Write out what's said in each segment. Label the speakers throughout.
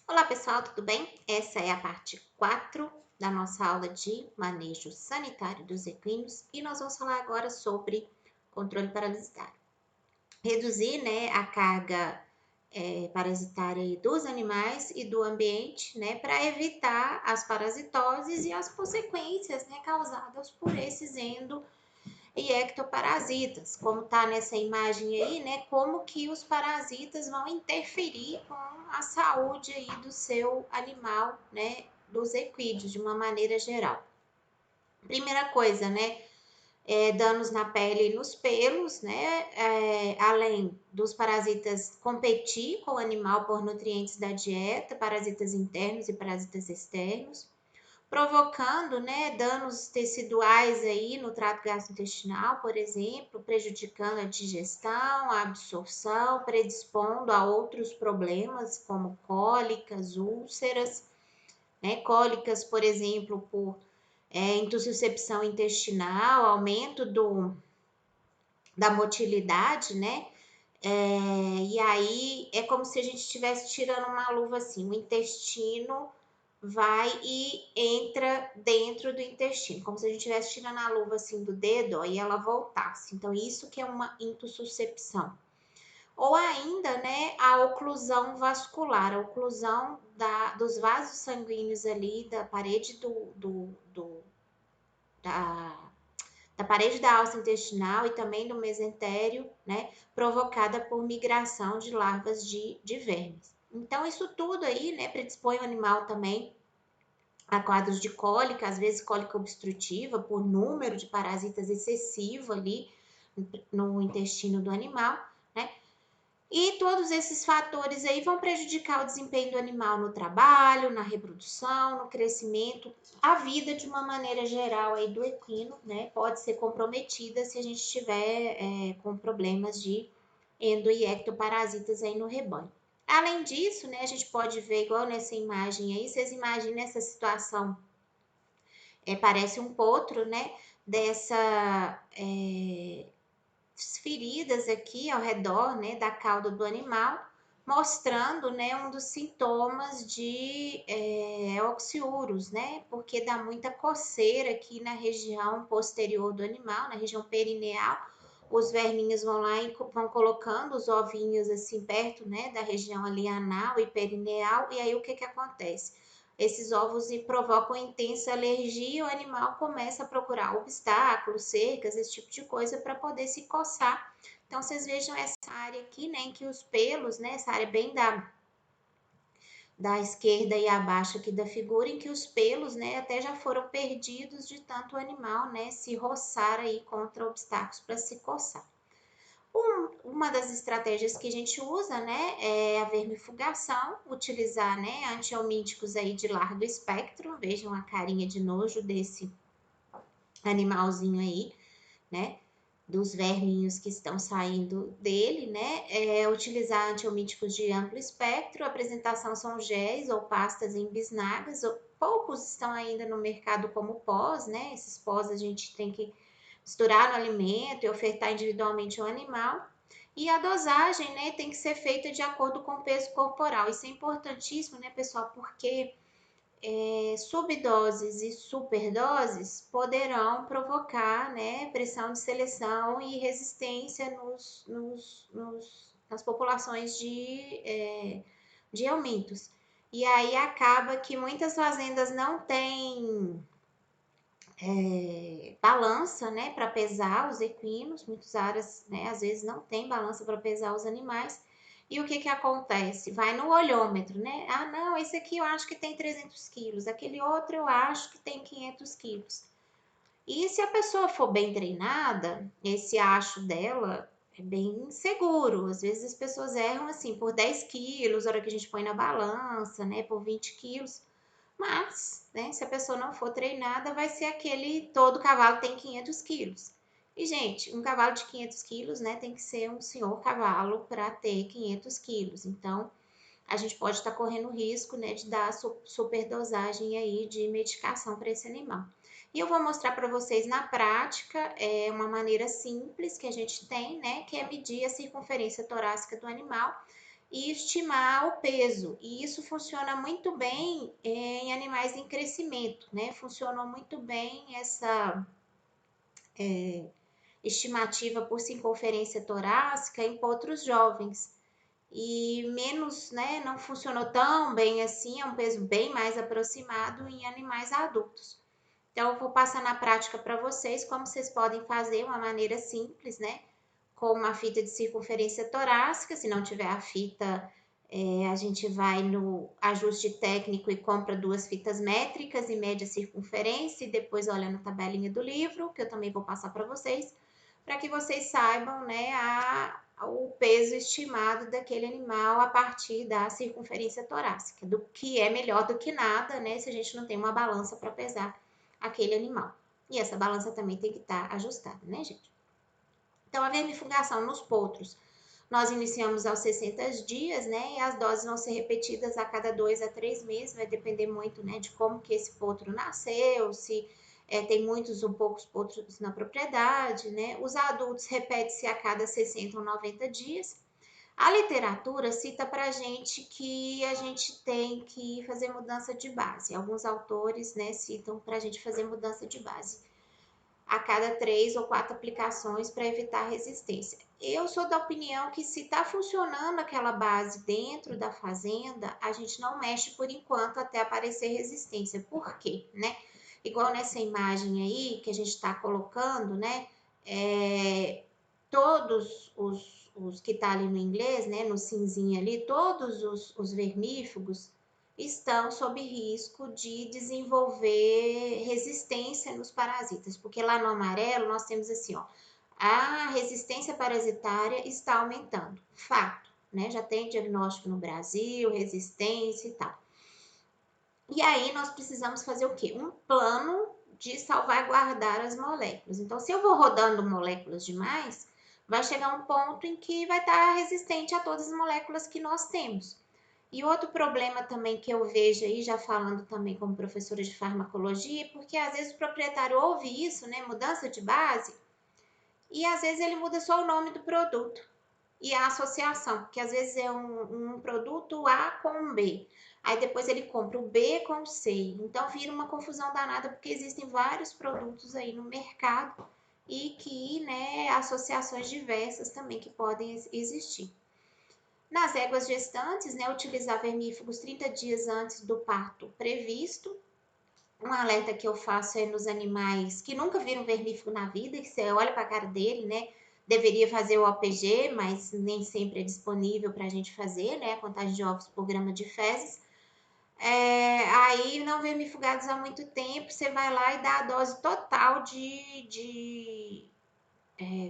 Speaker 1: Olá pessoal, tudo bem? Essa é a parte 4 da nossa aula de manejo sanitário dos equinos e nós vamos falar agora sobre controle parasitário. Reduzir, né, a carga parasitária aí dos animais e do ambiente, né, para evitar as parasitoses e as consequências, né, causadas por esses e ectoparasitas, como está nessa imagem aí, né? Como que os parasitas vão interferir com a saúde aí do seu animal, né? Dos equídeos, de uma maneira geral. Primeira coisa, né? Danos na pele e nos pelos, né? Além dos parasitas competir com o animal por nutrientes da dieta, parasitas internos e parasitas externos, provocando, né, danos teciduais aí no trato gastrointestinal, por exemplo, prejudicando a digestão, a absorção, predispondo a outros problemas como cólicas, úlceras, né, cólicas, por exemplo, por intussuscepção intestinal, aumento da motilidade, né? E aí é como se a gente estivesse tirando uma luva assim, o intestino vai e entra dentro do intestino, como se a gente estivesse tirando a luva assim do dedo, ó, e ela voltasse. Então, isso que é uma intussuscepção. Ou ainda, né, a oclusão vascular, a oclusão dos vasos sanguíneos ali da parede da, da parede da alça intestinal e também do mesentério, né, provocada por migração de larvas de vermes. Então, isso tudo aí, né, predispõe o animal também a quadros de cólica, às vezes cólica obstrutiva, por número de parasitas excessivo ali no intestino do animal, né? E todos esses fatores aí vão prejudicar o desempenho do animal no trabalho, na reprodução, no crescimento, a vida de uma maneira geral aí do equino, né? Pode ser comprometida se a gente tiver com problemas de endo e ectoparasitas aí no rebanho. Além disso, né, a gente pode ver igual nessa imagem aí, vocês imaginem essa situação, parece um potro, né, dessa feridas aqui ao redor, né, da cauda do animal, mostrando, né, um dos sintomas de oxiúros, né, porque dá muita coceira aqui na região posterior do animal, na região perineal. Os verminhos vão lá e vão colocando os ovinhos assim perto, né, da região ali anal e perineal, e aí o que que acontece? Esses ovos provocam intensa alergia e o animal começa a procurar obstáculos, cercas, esse tipo de coisa para poder se coçar. Então, vocês vejam essa área aqui, né, em que os pelos, né, essa área bem da esquerda e abaixo aqui da figura, em que os pelos, né, até já foram perdidos de tanto o animal, né, se roçar aí contra obstáculos para se coçar. Uma das estratégias que a gente usa, né, é a vermifugação, utilizar, né, antihelmínticos aí de largo espectro. Vejam a carinha de nojo desse animalzinho aí, né, dos verminhos que estão saindo dele, né, utilizar antihelmínticos de amplo espectro. A apresentação são géis ou pastas em bisnagas, poucos estão ainda no mercado como pós, né, esses pós a gente tem que misturar no alimento e ofertar individualmente ao animal. E a dosagem, né, tem que ser feita de acordo com o peso corporal. Isso é importantíssimo, né, pessoal, porque subdoses e superdoses poderão provocar, né, pressão de seleção e resistência nas populações de eumintos. E aí acaba que muitas fazendas não têm balança, né, para pesar os equinos, muitas áreas, né, às vezes não tem balança para pesar os animais. E o que que acontece? Vai no olhômetro, né? Ah, não, esse aqui eu acho que tem 300 quilos, aquele outro eu acho que tem 500 quilos. E se a pessoa for bem treinada, esse acho dela é bem seguro. Às vezes as pessoas erram assim por 10 quilos, a hora que a gente põe na balança, né, por 20 quilos. Mas, né, se a pessoa não for treinada, vai ser aquele todo cavalo tem 500 quilos. E, gente, um cavalo de 500 quilos, né, tem que ser um senhor cavalo para ter 500 quilos. Então, a gente pode estar correndo risco, né, de dar superdosagem aí de medicação para esse animal. E eu vou mostrar para vocês na prática uma maneira simples que a gente tem, né, que é medir a circunferência torácica do animal e estimar o peso. E isso funciona muito bem em animais em crescimento, né? Funcionou muito bem essa estimativa por circunferência torácica em potros jovens. E menos, né? Não funcionou tão bem assim, é um peso bem mais aproximado em animais adultos. Então, eu vou passar na prática para vocês como vocês podem fazer uma maneira simples, né? Com uma fita de circunferência torácica. Se não tiver a fita, a gente vai no ajuste técnico e compra 2 fitas métricas e mede a circunferência e depois olha na tabelinha do livro, que eu também vou passar para que vocês saibam, né, o peso estimado daquele animal a partir da circunferência torácica, do que é melhor do que nada, né, se a gente não tem uma balança para pesar aquele animal. E essa balança também tem que estar ajustada, né, gente? Então, a vermifugação nos potros, nós iniciamos aos 60 dias, né? E as doses vão ser repetidas a cada 2 a 3 meses, vai depender muito, né, de como que esse potro nasceu, se tem muitos ou poucos potros na propriedade, né? Os adultos repete-se a cada 60 ou 90 dias. A literatura cita para gente que a gente tem que fazer mudança de base. Alguns autores, né, citam para a gente fazer mudança de base a cada 3 ou 4 aplicações para evitar resistência. Eu sou da opinião que se está funcionando aquela base dentro da fazenda, a gente não mexe por enquanto até aparecer resistência. Por quê, né? Igual nessa imagem aí que a gente está colocando, né? Todos os que tá ali no inglês, né? No cinzinho ali, todos os vermífugos estão sob risco de desenvolver resistência nos parasitas, porque lá no amarelo nós temos assim, ó, a resistência parasitária está aumentando, fato, né? Já tem diagnóstico no Brasil, resistência e tal. E aí nós precisamos fazer o quê? Um plano de salvaguardar as moléculas. Então, se eu vou rodando moléculas demais, vai chegar um ponto em que vai estar resistente a todas as moléculas que nós temos. E outro problema também que eu vejo aí, já falando também como professora de farmacologia, porque às vezes o proprietário ouve isso, né, mudança de base, e às vezes ele muda só o nome do produto e a associação, porque às vezes é um produto A com um B, aí depois ele compra o B com o C, então vira uma confusão danada, porque existem vários produtos aí no mercado e que, né, associações diversas também que podem existir. Nas éguas gestantes, né, utilizar vermífugos 30 dias antes do parto previsto. Um alerta que eu faço é nos animais que nunca viram vermífugo na vida, que você olha para a cara dele, né? Deveria fazer o OPG, mas nem sempre é disponível para a gente fazer, né? A contagem de ovos por grama de fezes. Aí não vermifugados há muito tempo, você vai lá e dá a dose total de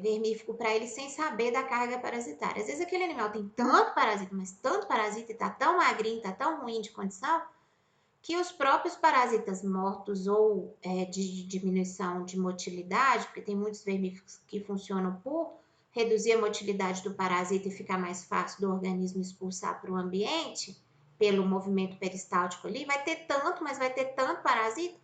Speaker 1: vermífugo para ele sem saber da carga parasitária. Às vezes aquele animal tem tanto parasita, mas tanto parasita e tá tão magrinho, tá tão ruim de condição, que os próprios parasitas mortos ou de diminuição de motilidade, porque tem muitos vermífugos que funcionam por reduzir a motilidade do parasita e ficar mais fácil do organismo expulsar para o ambiente, pelo movimento peristáltico ali, vai ter tanto, mas vai ter tanto parasita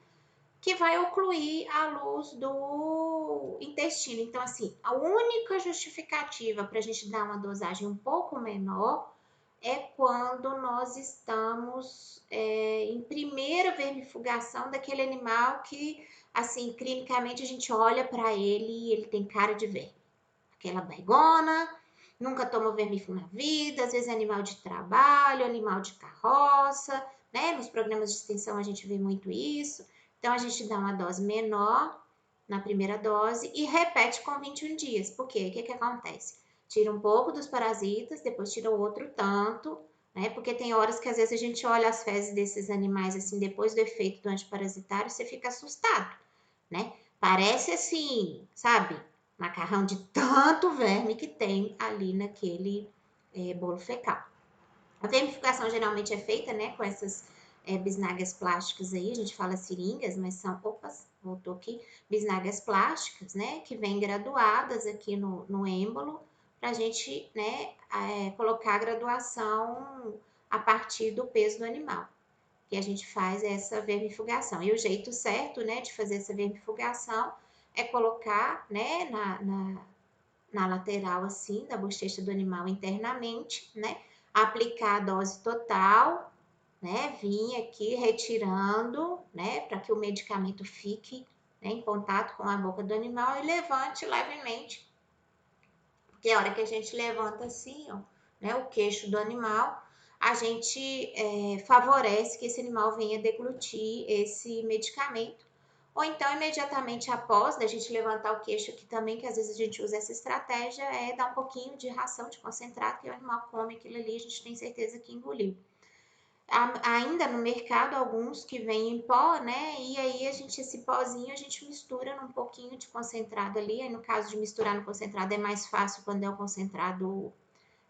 Speaker 1: que vai ocluir a luz do intestino. Então, assim, a única justificativa para a gente dar uma dosagem um pouco menor é quando nós estamos em primeira vermifugação daquele animal que, assim, clinicamente a gente olha para ele e ele tem cara de verme. Aquela barrigona, nunca tomou vermífugo na vida, às vezes é animal de trabalho, animal de carroça, né? Nos programas de extensão a gente vê muito isso. Então, a gente dá uma dose menor na primeira dose e repete com 21 dias. Por quê? O que acontece? Tira um pouco dos parasitas, depois tira o outro tanto, né? Porque tem horas que às vezes a gente olha as fezes desses animais assim, depois do efeito do antiparasitário, você fica assustado, né? Parece assim, sabe? Macarrão de tanto verme que tem ali naquele bolo fecal. A vermifugação geralmente é feita, né, com essas bisnagas plásticas aí, a gente fala seringas, mas são, opas, voltou aqui, bisnagas plásticas, né, que vêm graduadas aqui no êmbolo, para a gente, né, colocar a graduação a partir do peso do animal, que a gente faz essa vermifugação. E o jeito certo, né, de fazer essa vermifugação é colocar, né, na lateral, assim, da bochecha do animal internamente, né, aplicar a dose total, né? Vim aqui retirando, né? Para que o medicamento fique, né, em contato com a boca do animal e levante levemente. Porque a hora que a gente levanta assim, ó, né? O queixo do animal, a gente favorece que esse animal venha deglutir esse medicamento. Ou então, imediatamente após da gente levantar o queixo aqui também, que às vezes a gente usa essa estratégia, é dar um pouquinho de ração de concentrado, que o animal come aquilo ali, a gente tem certeza que engoliu. Ainda no mercado, alguns que vêm em pó, né? E aí esse pozinho a gente mistura num pouquinho de concentrado ali. Aí, no caso de misturar no concentrado, é mais fácil quando é o concentrado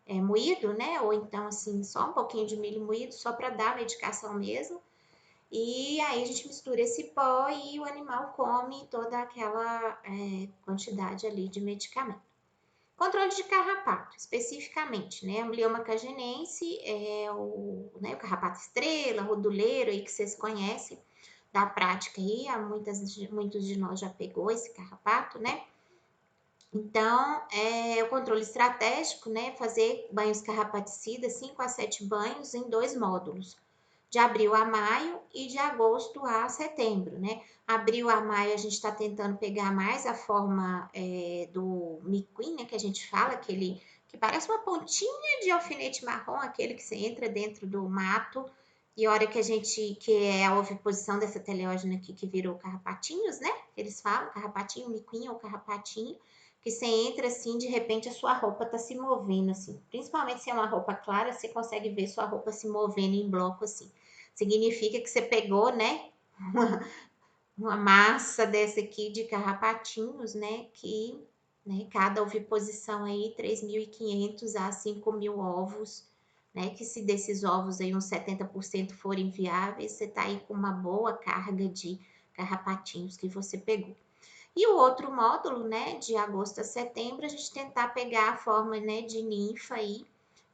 Speaker 1: moído, né? Ou então, assim, só um pouquinho de milho moído, só para dar medicação mesmo. E aí a gente mistura esse pó e o animal come toda aquela quantidade ali de medicamento. Controle de carrapato, especificamente, né? A Amblioma cagenense é o carrapato estrela, roduleiro aí que vocês conhecem da prática aí, muitos de nós já pegou esse carrapato, né? Então, o controle estratégico, né? Fazer banhos carrapaticidas, 5 a 7 banhos em 2 módulos de abril a maio e de agosto a setembro, né? Abril a maio a gente está tentando pegar mais a forma do miquim, né? Que a gente fala, aquele que parece uma pontinha de alfinete marrom, aquele que você entra dentro do mato e a hora que é a oviposição dessa teleógena aqui que virou carrapatinhos, né? Eles falam carrapatinho, miquim ou carrapatinho, que você entra assim, de repente a sua roupa tá se movendo assim. Principalmente se é uma roupa clara, você consegue ver sua roupa se movendo em bloco assim. Significa que você pegou, né, uma massa dessa aqui de carrapatinhos, né, que, né, cada oviposição aí 3.500 a 5.000 ovos, né, que se desses ovos aí uns 70% forem viáveis, você tá aí com uma boa carga de carrapatinhos que você pegou. E o outro módulo, né, de agosto a setembro, a gente tentar pegar a forma, né, de ninfa aí,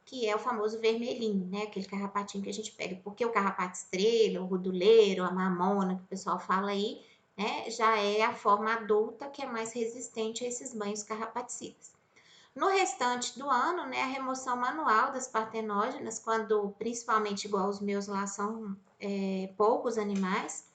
Speaker 1: que é o famoso vermelhinho, né, aquele carrapatinho que a gente pega. Porque o carrapato estrela, o roduleiro, a mamona, que o pessoal fala aí, né, já é a forma adulta que é mais resistente a esses banhos carrapaticidas. No restante do ano, né, a remoção manual das partenógenas, quando principalmente igual os meus lá são poucos animais,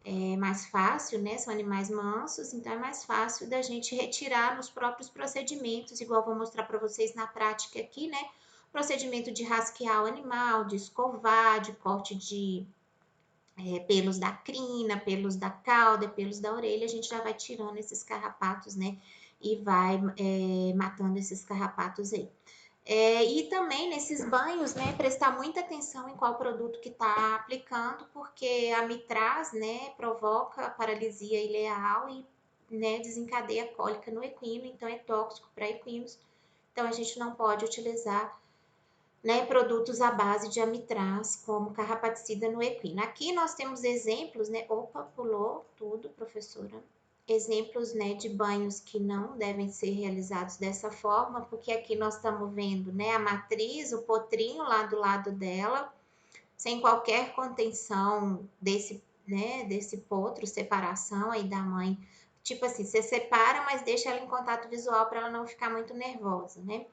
Speaker 1: é mais fácil, né? São animais mansos, então é mais fácil da gente retirar nos próprios procedimentos, igual vou mostrar para vocês na prática aqui, né? Procedimento de rasquear o animal, de escovar, de corte de pelos da crina, pelos da cauda, pelos da orelha, a gente já vai tirando esses carrapatos, né? E vai matando esses carrapatos aí. E também nesses banhos, né, prestar muita atenção em qual produto que está aplicando, porque a mitraz, né, provoca paralisia ileal e, né, desencadeia cólica no equino, então é tóxico para equinos. Então a gente não pode utilizar, né, produtos à base de amitraz como carrapaticida no equino. Aqui nós temos exemplos, né? Opa, pulou tudo, professora. Exemplos, né, de banhos que não devem ser realizados dessa forma, porque aqui nós estamos vendo, né, a matriz, o potrinho lá do lado dela, sem qualquer contenção desse, né, desse potro, separação aí da mãe. Tipo assim, você separa, mas deixa ela em contato visual para ela não ficar muito nervosa, né?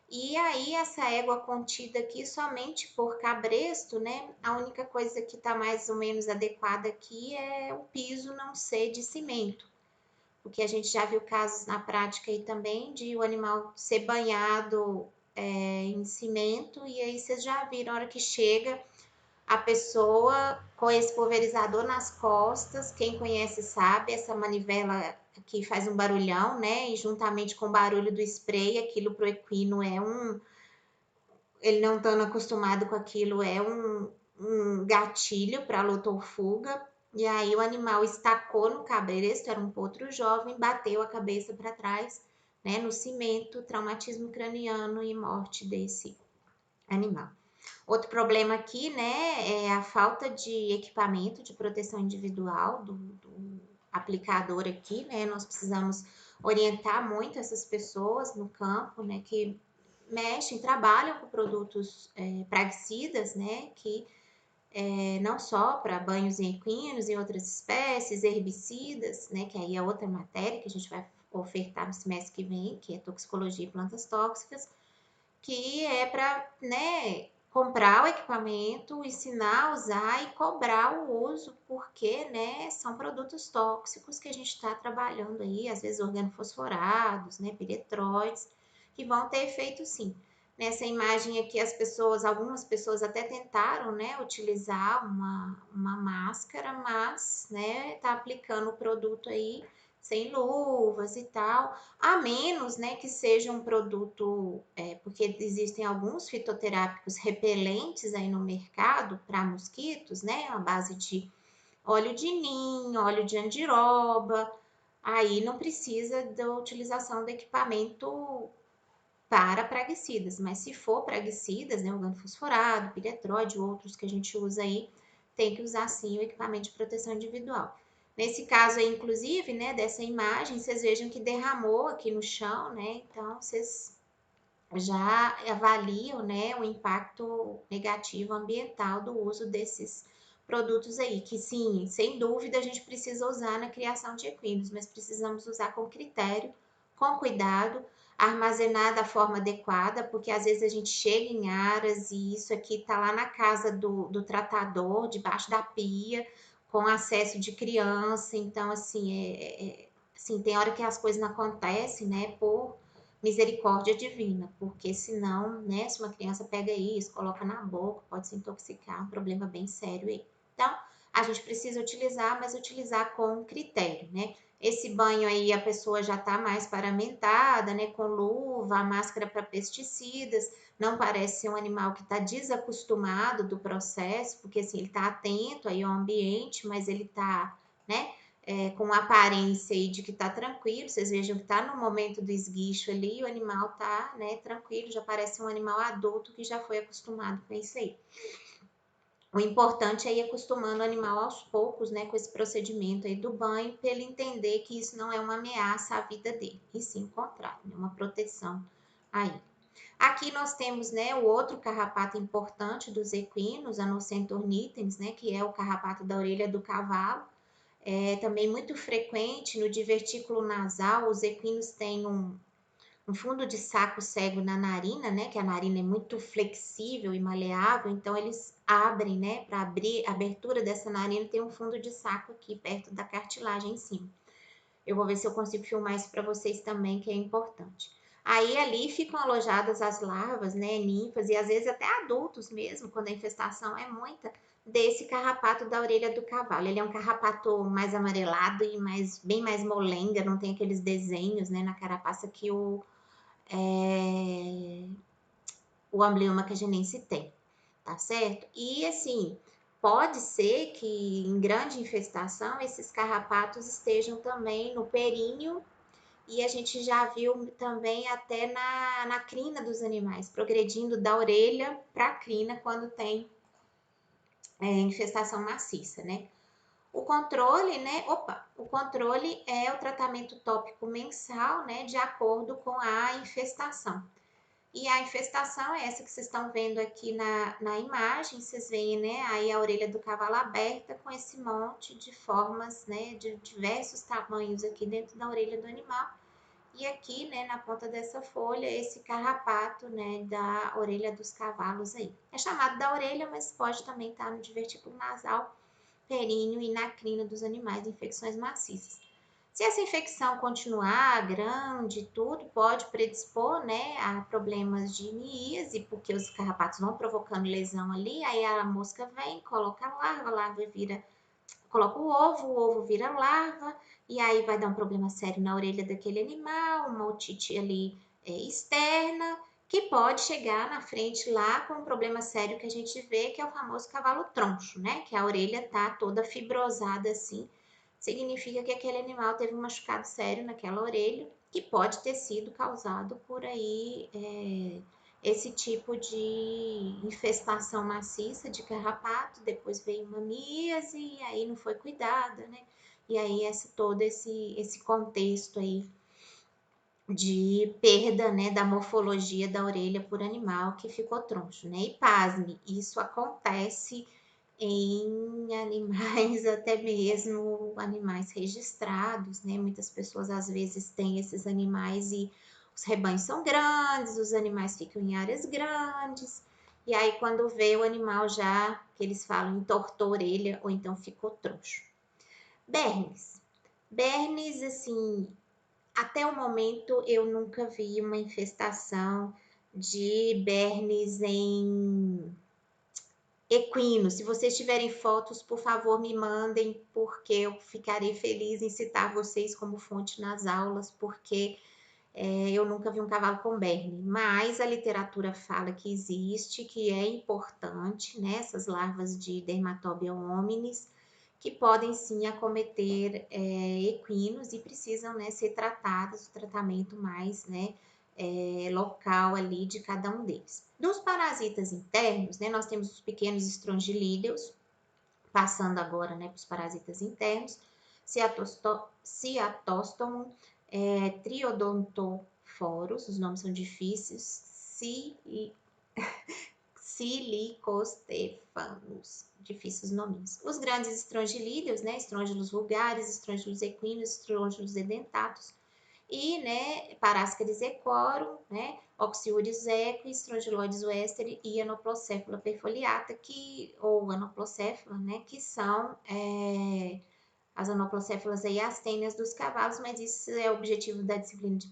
Speaker 1: E aí, essa égua contida aqui somente por cabresto, né? A única coisa que está mais ou menos adequada aqui é o piso não ser de cimento. Porque a gente já viu casos na prática aí também de o animal ser banhado em cimento, e aí vocês já viram a hora que chega a pessoa com esse pulverizador nas costas, quem conhece sabe, essa manivela que faz um barulhão, né? E juntamente com o barulho do spray, aquilo pro equino ele não estando acostumado com aquilo, é um gatilho para luta ou fuga. E aí o animal estacou no cabresto, era um potro jovem, bateu a cabeça para trás, né, no cimento, traumatismo craniano e morte desse animal. Outro problema aqui, né, é a falta de equipamento de proteção individual do aplicador aqui, né? Nós precisamos orientar muito essas pessoas no campo, né, que mexem, trabalham com produtos praguicidas, né, que não só para banhos em equinos e outras espécies, herbicidas, né, que aí é outra matéria que a gente vai ofertar no semestre que vem, que é toxicologia e plantas tóxicas, que é para, né, comprar o equipamento, ensinar a usar e cobrar o uso, porque, né, são produtos tóxicos que a gente está trabalhando aí, às vezes organofosforados, né, piretróides, que vão ter efeito sim. Nessa imagem aqui, algumas pessoas até tentaram, né, utilizar uma máscara, mas, né, tá aplicando o produto aí sem luvas e tal, a menos, né, que seja um produto, porque existem alguns fitoterápicos repelentes aí no mercado para mosquitos, né, à base de óleo de ninho, óleo de andiroba, aí não precisa da utilização do equipamento para praguicidas, mas se for praguicidas, né, organofosforado, piretróide, outros que a gente usa aí, tem que usar sim o equipamento de proteção individual. Nesse caso aí, inclusive, né, dessa imagem, vocês vejam que derramou aqui no chão, né, então vocês já avaliam, né, o impacto negativo ambiental do uso desses produtos aí, que sim, sem dúvida a gente precisa usar na criação de equinos, mas precisamos usar com critério, com cuidado, armazenar da forma adequada, porque às vezes a gente chega em áreas e isso aqui tá lá na casa do tratador, debaixo da pia, com acesso de criança, então assim, tem hora que as coisas não acontecem, né, por misericórdia divina, porque senão, né, se uma criança pega isso, coloca na boca, pode se intoxicar, um problema bem sério aí. Então, a gente precisa utilizar, mas utilizar com critério, né? Esse banho aí a pessoa já tá mais paramentada, né, com luva, a máscara para pesticidas, não parece ser um animal que está desacostumado do processo, porque assim, ele está atento aí ao ambiente, mas ele está, né, com aparência aí de que está tranquilo, vocês vejam que está no momento do esguicho ali, o animal está, né, tranquilo, já parece um animal adulto que já foi acostumado com isso aí. O importante é ir acostumando o animal aos poucos, né, com esse procedimento aí do banho, para ele entender que isso não é uma ameaça à vida dele, e sim o contrário, né, uma proteção aí. Aqui nós temos, né, o outro carrapato importante dos equinos, a Nocentor nitens, né, que é o carrapato da orelha do cavalo. É também muito frequente no divertículo nasal, os equinos têm um fundo de saco cego na narina, né? Que a narina é muito flexível e maleável, então eles abrem, né? Para abrir a abertura dessa narina, tem um fundo de saco aqui perto da cartilagem em cima. Eu vou ver se eu consigo filmar isso para vocês também, que é importante. Aí ali ficam alojadas as larvas, né, ninfas e às vezes até adultos mesmo, quando a infestação é muita, desse carrapato da orelha do cavalo. Ele é um carrapato mais amarelado e bem mais molenga, não tem aqueles desenhos, né, na carapaça que o amblioma cagenense tem, tá certo? E assim, pode ser que em grande infestação esses carrapatos estejam também no períneo e a gente já viu também até na crina dos animais, progredindo da orelha para a crina quando tem infestação maciça, né? O controle, né? O controle é o tratamento tópico mensal, né? De acordo com a infestação. E a infestação é essa que vocês estão vendo aqui na imagem, vocês veem, né, aí a orelha do cavalo aberta com esse monte de formas, né, de diversos tamanhos aqui dentro da orelha do animal. E aqui, né, na ponta dessa folha, esse carrapato, né, da orelha dos cavalos aí. É chamado da orelha, mas pode também estar no divertículo nasal, períneo e na crina dos animais, infecções maciças. Se essa infecção continuar grande, tudo pode predispor, né, a problemas de miíase, porque os carrapatos vão provocando lesão ali, aí a mosca vem, coloca a larva vira, coloca o ovo vira larva, e aí vai dar um problema sério na orelha daquele animal, uma otite ali externa, que pode chegar na frente lá com um problema sério que a gente vê, que é o famoso cavalo troncho, né, que a orelha tá toda fibrosada assim, significa que aquele animal teve um machucado sério naquela orelha, que pode ter sido causado por aí esse tipo de infestação maciça de carrapato, depois veio uma míase e aí não foi cuidada, né? E aí todo esse contexto aí de perda, né, da morfologia da orelha por animal que ficou troncho, né? E pasme, isso acontece em animais, até mesmo animais registrados, né? Muitas pessoas às vezes têm esses animais e os rebanhos são grandes, os animais ficam em áreas grandes, e aí quando vê o animal já, que eles falam, entortou a orelha ou então ficou troncho. Bernes. Bernes, assim, até o momento eu nunca vi uma infestação de bernes em equinos. Se vocês tiverem fotos, por favor, me mandem, porque eu ficarei feliz em citar vocês como fonte nas aulas, porque eu nunca vi um cavalo com berne. Mas a literatura fala que existe, que é importante, né? Essas larvas de Dermatobia hominis, que podem sim acometer equinos e precisam, né, ser tratadas, o tratamento mais, né, local ali de cada um deles. Dos parasitas internos, né, nós temos os pequenos estrongilídeos, passando agora, né, para os parasitas internos, Ciatostomum, Triodontophorus, os nomes são difíceis, Silicostefanus, difíceis nomes. Os grandes estrongilídeos, né, estrôngilos vulgares, estrôngilos equinos, estrôngilos edentatus, e, né, Parascaris equorum, né, Oxiuris equi, Strongyloides westeri e Anoplocephala perfoliata, ou Anoplocephala, né, que são as anoplocéfalas aí, as tênias dos cavalos, mas isso é o objetivo da disciplina de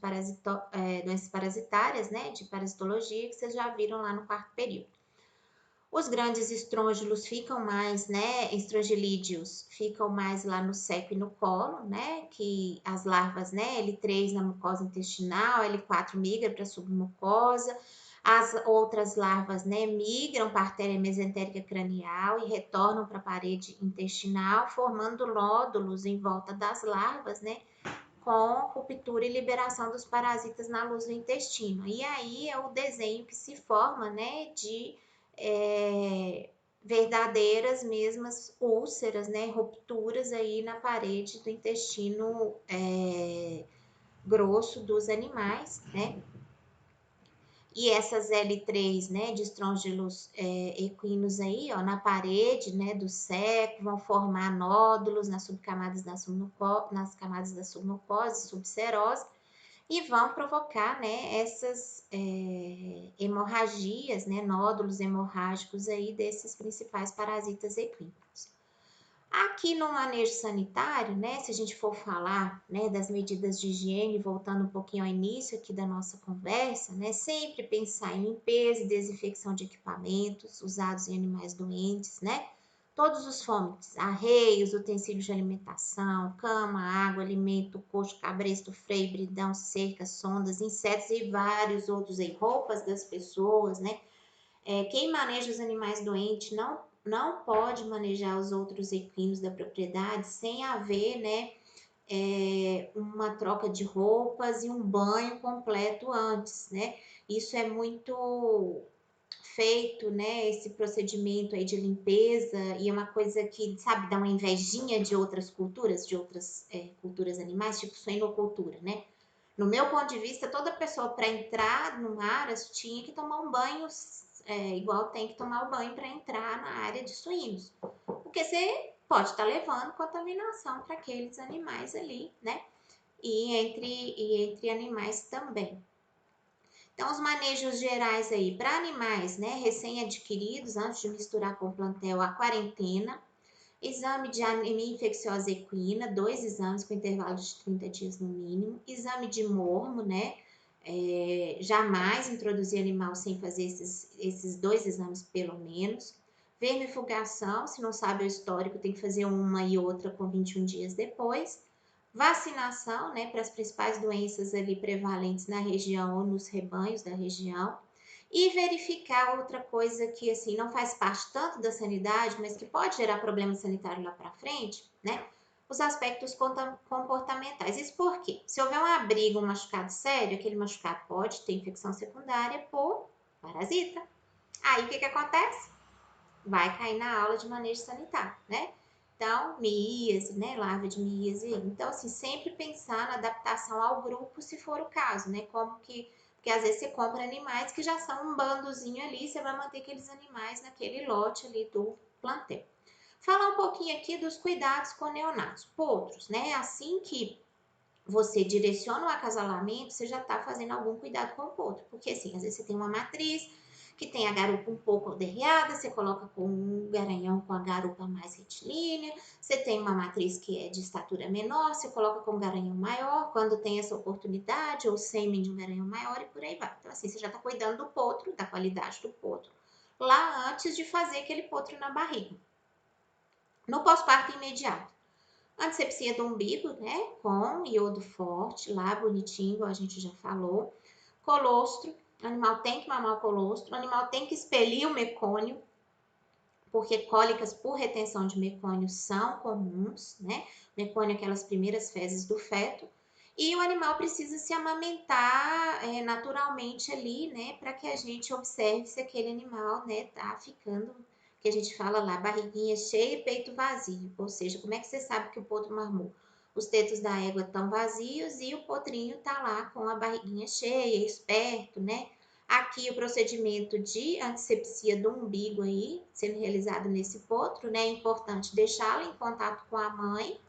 Speaker 1: doenças parasitárias, né, de parasitologia, que vocês já viram lá no quarto período. Os grandes estrôngilos ficam mais, né, estrongilídeos ficam mais lá no seco e no colo, né, que as larvas, né, L3 na mucosa intestinal, L4 migra para a submucosa, as outras larvas, né, migram para a artéria mesentérica cranial e retornam para a parede intestinal, formando nódulos em volta das larvas, né, com ruptura e liberação dos parasitas na luz do intestino. E aí é o desenho que se forma, né, de verdadeiras mesmas úlceras, né, rupturas aí na parede do intestino grosso dos animais, né? E essas L3, né, de estrôngilos equinos aí, ó, na parede, né, do seco, vão formar nódulos nas subcamadas nas camadas da submucosa, subserose, e vão provocar, né, essas hemorragias, né, nódulos hemorrágicos aí desses principais parasitas equínicos. Aqui no manejo sanitário, né, se a gente for falar, né, das medidas de higiene, voltando um pouquinho ao início aqui da nossa conversa, né, sempre pensar em limpeza e desinfecção de equipamentos usados em animais doentes, né, todos os fomites, arreios, utensílios de alimentação, cama, água, alimento, coxo, cabresto, freio, bridão, cerca, sondas, insetos e vários outros aí, roupas das pessoas, né, quem maneja os animais doentes não pode manejar os outros equinos da propriedade sem haver, né, uma troca de roupas e um banho completo antes, né? Isso é muito feito, né, esse procedimento aí de limpeza, e é uma coisa que, sabe, dá uma invejinha de outras culturas, culturas animais, tipo suinocultura, né? No meu ponto de vista, toda pessoa para entrar no aras tinha que tomar um banho, igual tem que tomar o banho para entrar na área de suínos. Porque você pode estar levando contaminação para aqueles animais ali, né? E entre animais também. Então, os manejos gerais aí para animais, né, recém-adquiridos, antes de misturar com o plantel, a quarentena, exame de anemia infecciosa equina, 2 exames com intervalo de 30 dias no mínimo, exame de mormo, né, jamais introduzir animal sem fazer esses 2 exames pelo menos, vermifugação, se não sabe o histórico, tem que fazer uma e outra com 21 dias depois, vacinação, né, para as principais doenças ali prevalentes na região ou nos rebanhos da região, e verificar outra coisa que assim não faz parte tanto da sanidade, mas que pode gerar problema sanitário lá para frente, né? Os aspectos comportamentais. Isso por quê? Se houver uma briga, um machucado sério, aquele machucado pode ter infecção secundária por parasita. Aí o que acontece? Vai cair na aula de manejo sanitário, né? Então, míase, né? Larva de míase. Então, assim, sempre pensar na adaptação ao grupo, se for o caso, né? Porque às vezes você compra animais que já são um bandozinho ali, você vai manter aqueles animais naquele lote ali do plantel. Falar um pouquinho aqui dos cuidados com neonatos. Potros, né? Assim que você direciona o acasalamento, você já está fazendo algum cuidado com o potro. Porque assim, às vezes você tem uma matriz que tem a garupa um pouco derreada, você coloca com um garanhão com a garupa mais retilínea. Você tem uma matriz que é de estatura menor, você coloca com um garanhão maior, quando tem essa oportunidade, ou sêmen de um garanhão maior e por aí vai. Então assim, você já está cuidando do potro, da qualidade do potro, lá antes de fazer aquele potro na barriga. No pós-parto imediato, antisepsia do umbigo, né? Com iodo forte, lá bonitinho, igual a gente já falou. Colostro, o animal tem que mamar o colostro, o animal tem que expelir o mecônio, porque cólicas por retenção de mecônio são comuns, né? Mecônio é aquelas primeiras fezes do feto. E o animal precisa se amamentar naturalmente ali, né? Para que a gente observe se aquele animal, né, tá ficando, que a gente fala lá, barriguinha cheia e peito vazio. Ou seja, como é que você sabe que o potro marmou? Os tetos da égua estão vazios e o potrinho tá lá com a barriguinha cheia, esperto, né? Aqui o procedimento de antisepsia do umbigo aí, sendo realizado nesse potro, né? É importante deixá-lo em contato com a mãe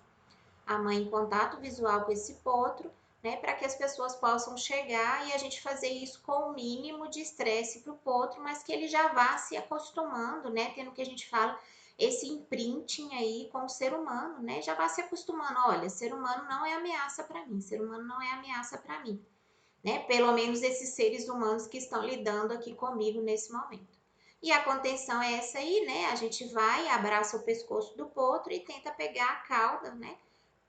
Speaker 1: em contato visual com esse potro, né? Para que as pessoas possam chegar e a gente fazer isso com o mínimo de estresse para o potro, mas que ele já vá se acostumando, né? Tendo que a gente fala esse imprinting aí com o ser humano, né? Já vá se acostumando, olha, ser humano não é ameaça para mim, ser humano não é ameaça para mim, né? Pelo menos esses seres humanos que estão lidando aqui comigo nesse momento. E a contenção é essa aí, né? A gente vai, abraça o pescoço do potro e tenta pegar a cauda, né?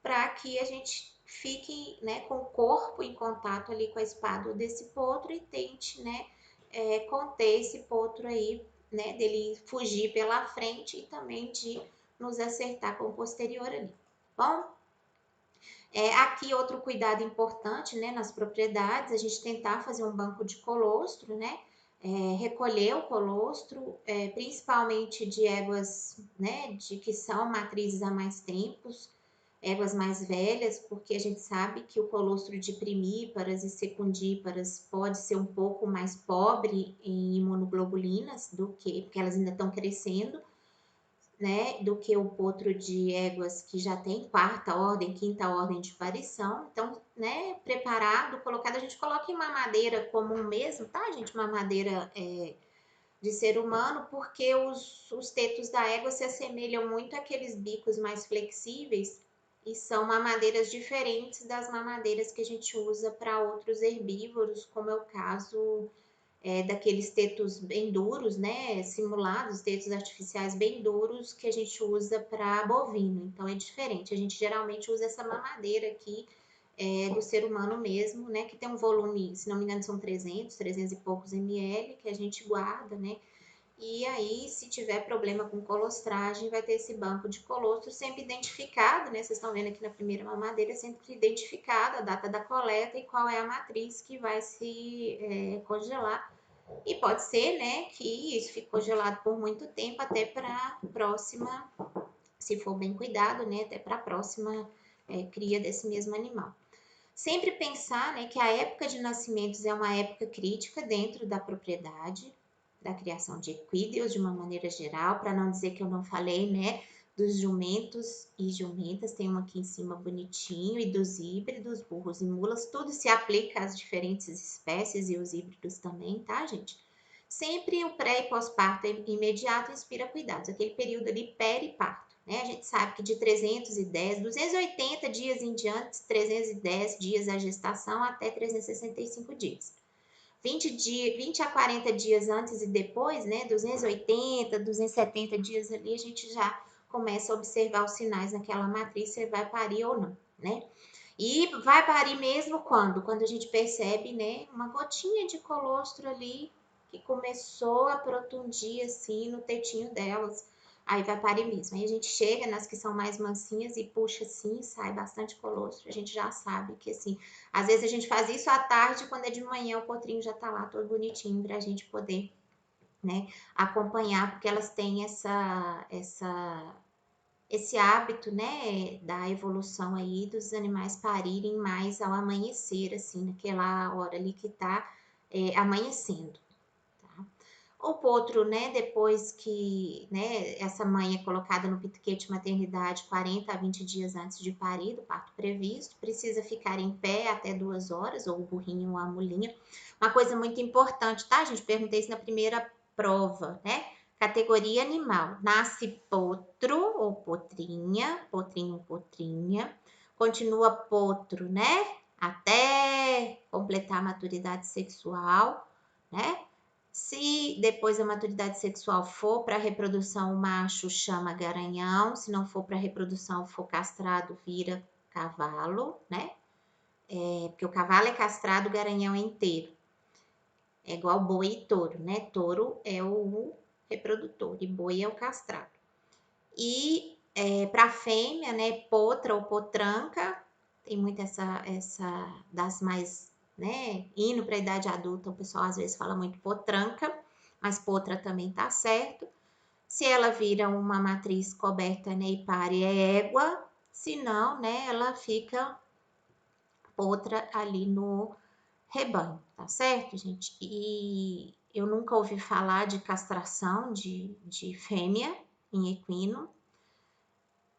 Speaker 1: Para que a gente fique, né, com o corpo em contato ali com a espádua desse potro e tente, né, conter esse potro aí, né, dele fugir pela frente e também de nos acertar com o posterior ali. Bom, aqui outro cuidado importante, né, nas propriedades, a gente tentar fazer um banco de colostro, né, recolher o colostro, principalmente de éguas, né, de que são matrizes há mais tempos, éguas mais velhas, porque a gente sabe que o colostro de primíparas e secundíparas pode ser um pouco mais pobre em imunoglobulinas do que, porque elas ainda estão crescendo, né, do que o potro de éguas que já tem quarta ordem, quinta ordem de aparição. Então, né, preparado, colocado, a gente coloca em mamadeira comum mesmo, tá, gente? Mamadeira de ser humano, porque os tetos da égua se assemelham muito àqueles bicos mais flexíveis e são mamadeiras diferentes das mamadeiras que a gente usa para outros herbívoros, como é o caso daqueles tetos bem duros, né, simulados, tetos artificiais bem duros que a gente usa para bovino. Então é diferente. A gente geralmente usa essa mamadeira aqui do ser humano mesmo, né, que tem um volume, se não me engano, são 300 e poucos ml que a gente guarda, né? E aí, se tiver problema com colostragem, vai ter esse banco de colostro sempre identificado, né? Vocês estão vendo aqui na primeira mamadeira, sempre identificado a data da coleta e qual é a matriz que vai se congelar. E pode ser, né, que isso fique congelado por muito tempo, até para a próxima, se for bem cuidado, né, até para a próxima cria desse mesmo animal. Sempre pensar, né, que a época de nascimentos é uma época crítica dentro da propriedade, da criação de equídeos de uma maneira geral, para não dizer que eu não falei, né, dos jumentos e jumentas, tem um aqui em cima bonitinho, e dos híbridos, burros e mulas, tudo se aplica às diferentes espécies e os híbridos também, tá, gente? Sempre o pré e pós-parto imediato inspira cuidados, aquele período ali peri-parto. Né? A gente sabe que de 280 dias em diante, 310 dias a gestação até 365 dias. 20 a 40 dias antes e depois, né, 280, 270 dias ali, a gente já começa a observar os sinais naquela matriz, se vai parir ou não, né? E vai parir mesmo quando? Quando a gente percebe, né, uma gotinha de colostro ali que começou a protundir assim no tetinho delas. Aí vai parir mesmo. Aí a gente chega nas que são mais mansinhas e puxa assim, sai bastante colostro. A gente já sabe que assim, às vezes a gente faz isso à tarde, quando é de manhã o potrinho já tá lá todo bonitinho pra gente poder, né, acompanhar, porque elas têm esse hábito, né, da evolução aí dos animais parirem mais ao amanhecer, assim, naquela hora ali que tá amanhecendo. Tá? O potro, né, depois que, né, essa mãe é colocada no piquete maternidade 40 a 20 dias antes de parir, do parto previsto, precisa ficar em pé até 2 horas, ou o burrinho ou a mulinha. Uma coisa muito importante, tá, gente? Perguntei isso na primeira prova, né? Categoria animal. Nasce potro ou potrinha, potrinho, potrinha. Continua potro, né? Até completar a maturidade sexual, né? Se depois da maturidade sexual for para reprodução, o macho chama garanhão. Se não for para reprodução, for castrado, vira cavalo, né? Porque o cavalo é castrado, o garanhão é inteiro. É igual boi e touro, né? Touro é o reprodutor e boi é o castrado. E para fêmea, né? Potra ou potranca, tem muito essa das mais, né? Indo para a idade adulta, o pessoal às vezes fala muito potranca, mas potra também tá certo. Se ela vira uma matriz coberta, né, e pare, é égua. Se não, né, ela fica potra ali no rebanho, tá certo, gente? E eu nunca ouvi falar de castração de fêmea em equino.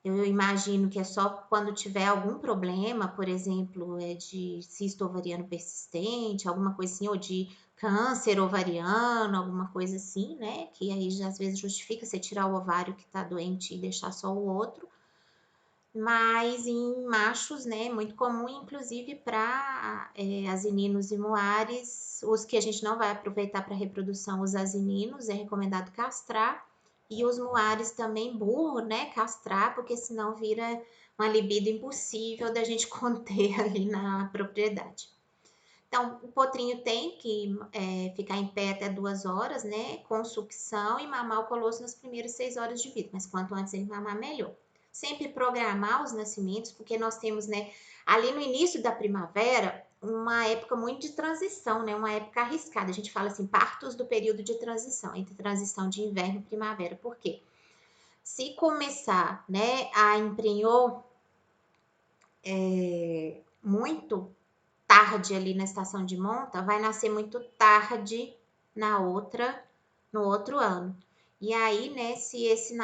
Speaker 1: Eu imagino que é só quando tiver algum problema, por exemplo, de cisto ovariano persistente, alguma coisa assim, ou de câncer ovariano, alguma coisa assim, né? Que aí já às vezes justifica você tirar o ovário que tá doente e deixar só o outro. Mas em machos, né, muito comum, inclusive para asininos e muares, os que a gente não vai aproveitar para reprodução, os asininos, é recomendado castrar, e os muares também burro, né, castrar, porque senão vira uma libido impossível da gente conter ali na propriedade. Então, o potrinho tem que ficar em pé até 2 horas, né, com sucção e mamar o colosso nas primeiras 6 horas de vida, mas quanto antes ele mamar, melhor. Sempre programar os nascimentos, porque nós temos, né, ali no início da primavera, uma época muito de transição, né, uma época arriscada. A gente fala assim, partos do período de transição, entre transição de inverno e primavera. Por quê? Se começar, né, a emprenhou muito tarde ali na estação de monta, vai nascer muito tarde no outro ano. E aí, né, se esse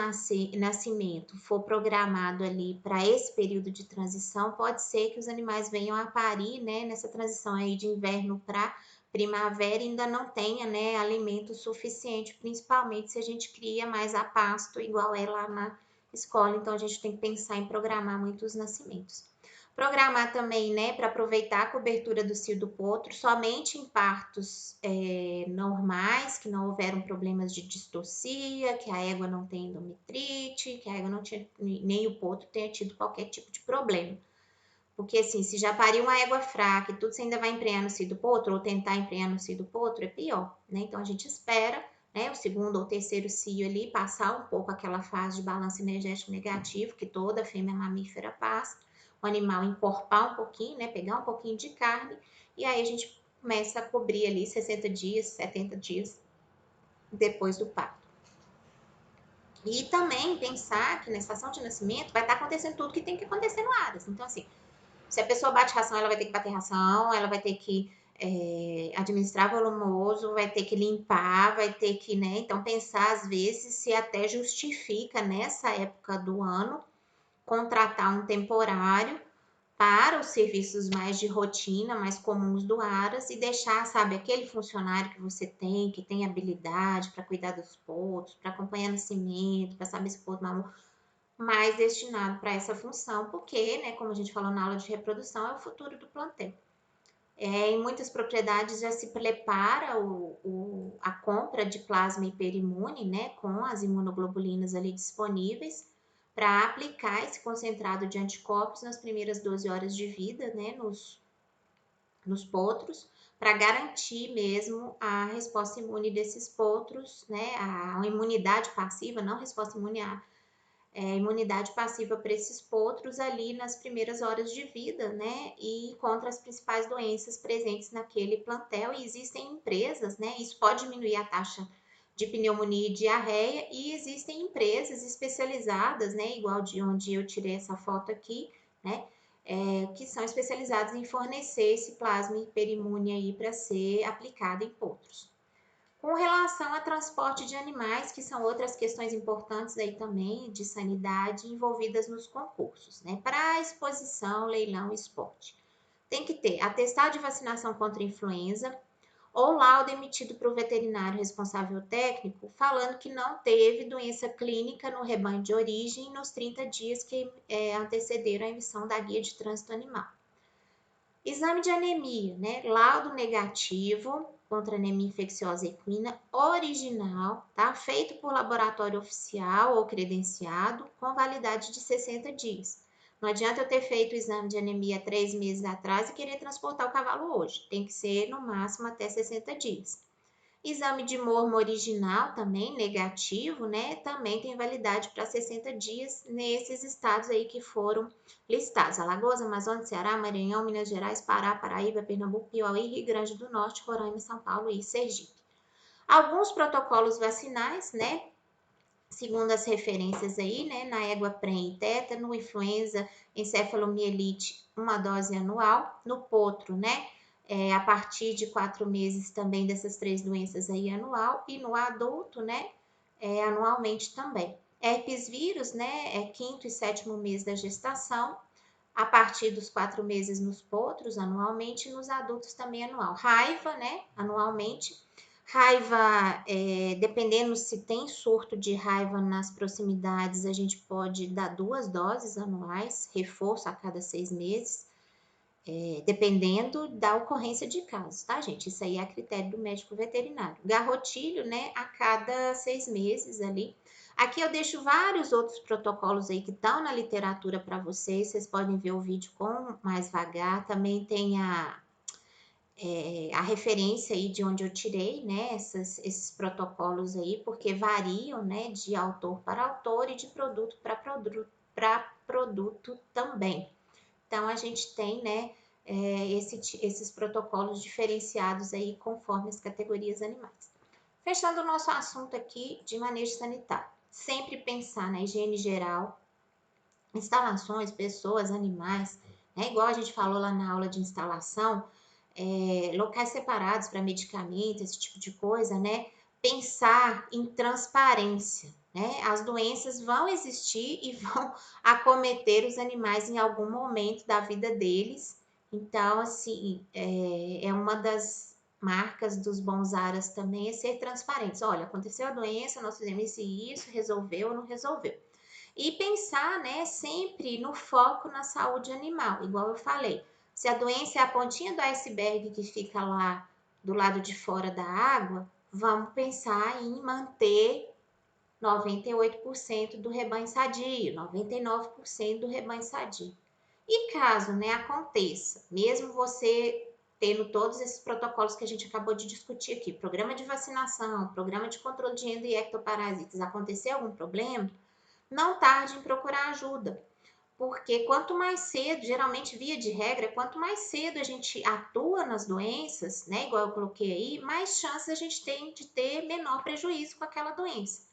Speaker 1: nascimento for programado ali para esse período de transição, pode ser que os animais venham a parir, né, nessa transição aí de inverno para primavera e ainda não tenha, né, alimento suficiente, principalmente se a gente cria mais a pasto, igual é lá na escola. Então, a gente tem que pensar em programar muitos nascimentos. Programar também, né, para aproveitar a cobertura do cio do potro, somente em partos normais, que não houveram problemas de distocia, que a égua não tem endometrite, que a égua não tinha, nem o potro tenha tido qualquer tipo de problema. Porque, assim, se já pariu uma égua fraca e tudo, você ainda vai emprenhar no cio do potro, ou tentar emprenhar no cio do potro, é pior, né? Então, a gente espera, né, o segundo ou terceiro cio ali, passar um pouco aquela fase de balanço energético negativo, que toda fêmea mamífera passa, o animal encorpar um pouquinho, né, pegar um pouquinho de carne, e aí a gente começa a cobrir ali 60 dias, 70 dias depois do parto. E também pensar que na estação de nascimento vai estar acontecendo tudo que tem que acontecer no Aras. Então, assim, se a pessoa bate ração, ela vai ter que bater ração, ela vai ter que administrar volumoso, vai ter que limpar, vai ter que, né? Então, pensar às vezes se até justifica nessa época do ano contratar um temporário para os serviços mais de rotina, mais comuns do Aras e deixar, sabe, aquele funcionário que você tem, que tem habilidade para cuidar dos potros, para acompanhar nascimento, para saber se o potro mamou, mais destinado para essa função, porque, né, como a gente falou na aula de reprodução, é o futuro do plantel. Em muitas propriedades já se prepara a compra de plasma hiperimune, né, com as imunoglobulinas ali disponíveis, para aplicar esse concentrado de anticorpos nas primeiras 12 horas de vida, né, nos potros, para garantir mesmo a resposta imune desses potros, né, a imunidade passiva, não resposta imune, imunidade passiva para esses potros ali nas primeiras horas de vida, né? E contra as principais doenças presentes naquele plantel. E existem empresas, né? Isso pode diminuir a taxa de pneumonia e diarreia. E existem empresas especializadas, né? Igual de onde eu tirei essa foto aqui, né? Que são especializadas em fornecer esse plasma hiperimune aí para ser aplicado em potros. Com relação a transporte de animais, que são outras questões importantes aí também de sanidade envolvidas nos concursos, né? Para exposição, leilão e esporte. Tem que ter atestado de vacinação contra influenza ou laudo emitido para o veterinário responsável técnico falando que não teve doença clínica no rebanho de origem nos 30 dias que antecederam a emissão da guia de trânsito animal. Exame de anemia, né? Laudo negativo contra anemia infecciosa equina original, tá? Feito por laboratório oficial ou credenciado, com validade de 60 dias. Não adianta eu ter feito o exame de anemia 3 meses atrás e querer transportar o cavalo hoje. Tem que ser no máximo até 60 dias. Exame de mormo original também, negativo, né? Também tem validade para 60 dias nesses estados aí que foram listados. Alagoas, Amazonas, Ceará, Maranhão, Minas Gerais, Pará, Paraíba, Pernambuco, Piauí, Rio Grande do Norte, Roraima, São Paulo e Sergipe. Alguns protocolos vacinais, né? Segundo as referências aí, né? Na égua pren, tétano, influenza, encefalomielite, uma dose anual. No potro, né? A partir de 4 meses também dessas 3 doenças aí anual, e no adulto, né, anualmente também. Herpes vírus, né, é 5º e 7º mês da gestação, a partir dos 4 meses nos potros, anualmente, e nos adultos também anual. Raiva, né, anualmente. Raiva, dependendo se tem surto de raiva nas proximidades, a gente pode dar 2 doses anuais, reforço a cada 6 meses. Dependendo da ocorrência de casos, tá, gente? Isso aí é a critério do médico veterinário. Garrotilho, né, a cada 6 meses ali. Aqui eu deixo vários outros protocolos aí que estão na literatura para vocês podem ver o vídeo com mais vagar. Também tem a referência aí de onde eu tirei, né, esses protocolos aí, porque variam, né, de autor para autor e de produto para produto também. Então, a gente tem, né, esses protocolos diferenciados aí conforme as categorias animais. Fechando o nosso assunto aqui de manejo sanitário. Sempre pensar na higiene geral, instalações, pessoas, animais, né? Igual a gente falou lá na aula de instalação, locais separados para medicamentos, esse tipo de coisa, né? Pensar em transparência, né? As doenças vão existir e vão acometer os animais em algum momento da vida deles. Então, assim, é uma das marcas dos bons aras também é ser transparentes. Olha, aconteceu a doença, nós fizemos isso e isso, resolveu ou não resolveu. E pensar, né, sempre no foco na saúde animal, igual eu falei. Se a doença é a pontinha do iceberg que fica lá do lado de fora da água, vamos pensar em manter 98% do rebanho sadio, 99% do rebanho sadio. E caso, né, aconteça, mesmo você tendo todos esses protocolos que a gente acabou de discutir aqui, programa de vacinação, programa de controle de endo e ectoparasitas, acontecer algum problema, não tarde em procurar ajuda, porque quanto mais cedo, geralmente via de regra, quanto mais cedo a gente atua nas doenças, né, igual eu coloquei aí, mais chances a gente tem de ter menor prejuízo com aquela doença.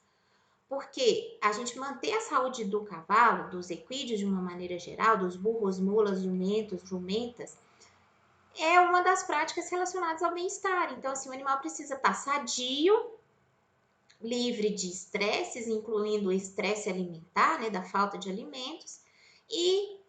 Speaker 1: Porque a gente manter a saúde do cavalo, dos equídeos de uma maneira geral, dos burros, mulas, jumentos, jumentas, é uma das práticas relacionadas ao bem-estar. Então, assim, o animal precisa estar sadio, livre de estresses, incluindo o estresse alimentar, né, da falta de alimentos, e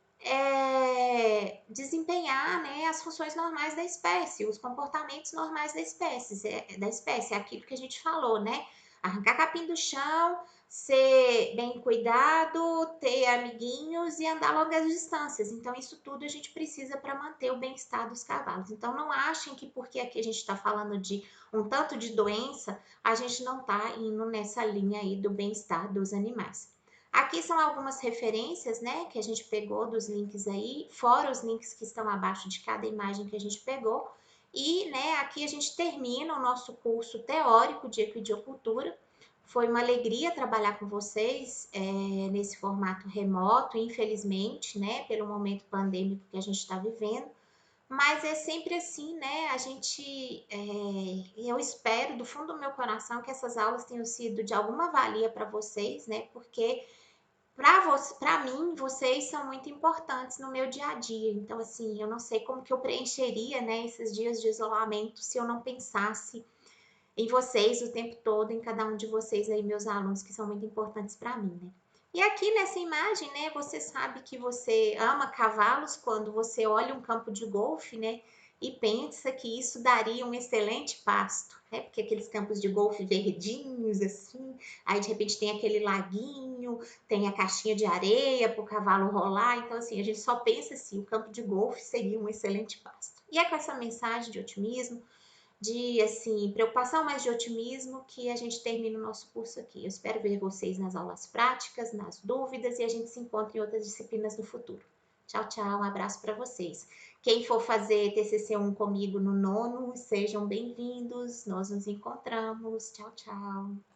Speaker 1: desempenhar, né, as funções normais da espécie, os comportamentos normais da espécie, é aquilo que a gente falou, né? Arrancar capim do chão, ser bem cuidado, ter amiguinhos e andar longas distâncias. Então, isso tudo a gente precisa para manter o bem-estar dos cavalos. Então, não achem que porque aqui a gente está falando de um tanto de doença, a gente não está indo nessa linha aí do bem-estar dos animais. Aqui são algumas referências, né, que a gente pegou dos links aí, fora os links que estão abaixo de cada imagem que a gente pegou. E, né, aqui a gente termina o nosso curso teórico de equidiocultura. Foi uma alegria trabalhar com vocês nesse formato remoto, infelizmente, né, pelo momento pandêmico que a gente está vivendo. Mas é sempre assim, né? Eu espero do fundo do meu coração que essas aulas tenham sido de alguma valia para vocês, né? Porque para mim, vocês são muito importantes no meu dia a dia. Então, assim, eu não sei como que eu preencheria, né, esses dias de isolamento se eu não pensasse em vocês o tempo todo, em cada um de vocês aí, meus alunos, que são muito importantes para mim, né? E aqui nessa imagem, né, você sabe que você ama cavalos quando você olha um campo de golfe, né, e pensa que isso daria um excelente pasto, né? Porque aqueles campos de golfe verdinhos assim, aí de repente tem aquele laguinho, tem a caixinha de areia para o cavalo rolar, então assim, a gente só pensa assim, o campo de golfe seria um excelente pasto. E é com essa mensagem de otimismo, de assim, preocupação, mas de otimismo, que a gente termina o nosso curso aqui. Eu espero ver vocês nas aulas práticas, nas dúvidas, e a gente se encontra em outras disciplinas no futuro. Tchau, tchau, um abraço para vocês. Quem for fazer TCC1 comigo no nono, sejam bem-vindos, nós nos encontramos. Tchau, tchau.